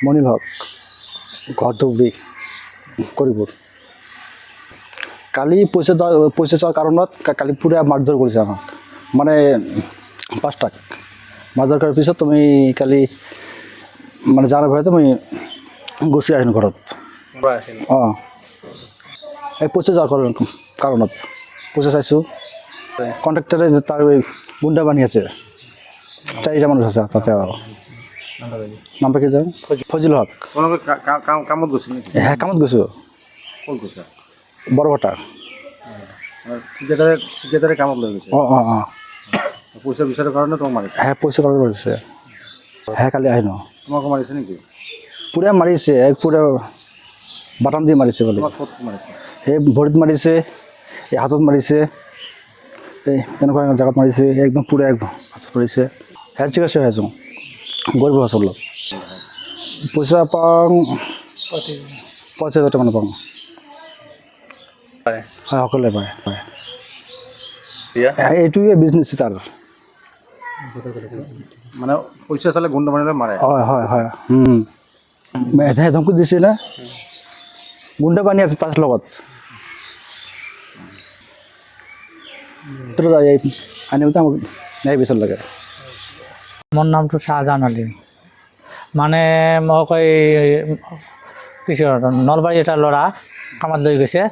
মনির হক, ঘর ধুবড়ি, করিপুর। কালি পয়সা চাওয়ার কারণত কালি পুরা মারধর করেছে আমাক, মানে 5 টাক মারধর করার পিছত তুমি কালি মানে জানার ভয়ে তুমি গুচি আহিন ঘৰত। অঁ, এই পইচা যাওয়ার কারণত পয়সা চাইছোঁ। কন্ট্রাক্টরে যে তার ওই গুন্ডা বানি আছে, 4টা মানুষ আছে তাতে। আৰু নামটা কি জানো? ফজিল হক। কামত গৈছিল নেকি? হ্যাঁ, কামত গৈছোঁ, ক'ত গৈছা? বৰপেটা। ঠিকাদাৰে কামত লৈ গৈছে? অঁ অঁ অঁ, পইচা বিচাৰৰ কাৰণে তোমাক মাৰিছে? হ্যাঁ পয়সা কারণ করেছে। হ্যাঁ কালি আহিন তোমাকো মাৰিছে নেকি? পুরা মারিছে, এক পুরা বাটাম দিয়ে মারিছে বলে। তোমাক ক'ত মাৰিছে? এই ভৰিত মারিছে, এই হাতত মারিছে, এই এনেকুৱা জায়গাত মারিছে, একদম পুরা একদম হাতত মারিছে। হ্যাঁ চিকিৎসা হয়ে আছোঁ গরিব হাসপাতালত। পয়সা পাওঁ 50,000 টাকা পাওঁ। হয়, সকলোৱে পায়। এইটোৱে বিজনেছ তাৰ। মানে পইচা চালে গুণ্ড মাৰিলে মাৰে? হয় হয় হয়, ধমকি দিছে না, গুণ্ডা বানি আছে তাৰ লগত। আনিবতে আমাক ন্যায় বিচার লাগে। মোৰ নামটো শাহজাহান আলী। মানে মোক এই কিছু নলবাৰী এটা ল'ৰা কামত লৈ গৈছে,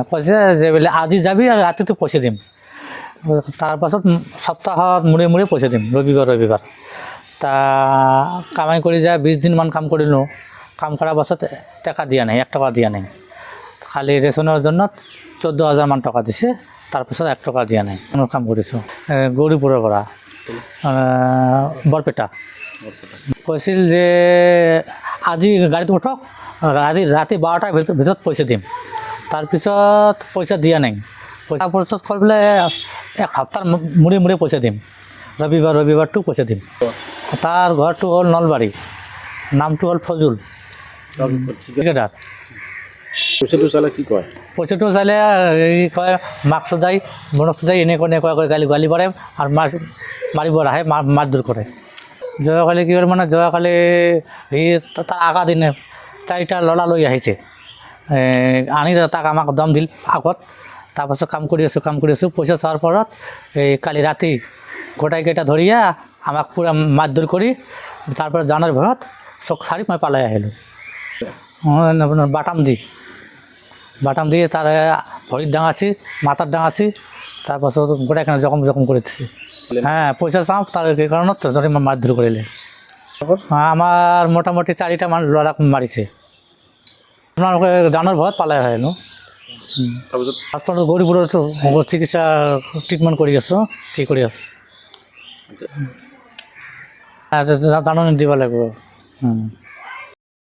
কৈছে যে বোলে আজি যাবি আৰু ৰাতিটো পইচা দিম। তাৰপাছত সপ্তাহত মূৰে মূৰে পইচা দিম, ৰবিবাৰ। তা কামাই কৰি যায় 20 দিনমান কাম কৰিলোঁ। কাম কৰাৰ পাছত টাকা দিয়া নাই, 1 টকা দিয়া নাই। খালি ৰেচনৰ জন্য 14,000 মান টকা দিছে, তাৰপিছত 1 টকা দিয়া নাই। কাম কৰিছোঁ গৌৰীপুৰৰ পৰা বৰপেটা। কৈছিল যে আজি গাড়ীত উঠক, ৰাতি 12টাৰ ভিতৰত পইচা দিম। তাৰপিছত পইচা দিয়া নাই। পইচা প্ৰচেছ কৰি পেলাই 1 সপ্তাহৰ মূৰে পইচা দিম, ৰবিবাৰটো পইচা দিম। তাৰ ঘৰটো হ'ল নলবাৰী, নামটো হ'ল ফজুল ঠিকাদাৰ। পইচাটো চালে কি কয়? পইচাটো চালে এই কয় মাক চুদাই মনক চুদাই এনেকুৱা কৰি গালি পাৰে আৰু মাৰিব আহে, মাৰধৰ কৰে। যোৱাকালি কি হ'ল মানে, যোৱাকালি সি তাৰ আগা দিনে 4টা ল'ৰা লৈ আহিছে, আনি তাক আমাক দম দিল আগত। তাৰপাছত কাম কৰি আছোঁ। পইচা চোৱাৰ পৰত এই কালি ৰাতি গোটাইকেইটা ধৰিয়া আমাক পুৰা মাৰধৰ কৰি, তাৰপৰা জানাৰ ভয়ত চক সাৰি মই পালাই আহিলোঁ। আপোনাৰ বাটাম দি তাৰ ভৰিত ডাঙাইছি, মাথাত ডাঙাইছি, তাৰপাছত গোটাইখানে জখম কৰি দিছে। হ্যাঁ, পইচা চাওঁ তাৰ এই কাৰণত ধৰি মাৰধৰ কৰিলে। আমাৰ মোটামুটি 4টা মান ল'ৰাক মাৰিছে। আপোনালোকে জানৰ ভয়ত পালাই আহিলোঁ। হাসপাতাল গৌৰীপুৰত চিকিৎসা ট্ৰিটমেণ্ট কৰি আছোঁ। কি কৰি আছোঁ জাননী দিব লাগিব।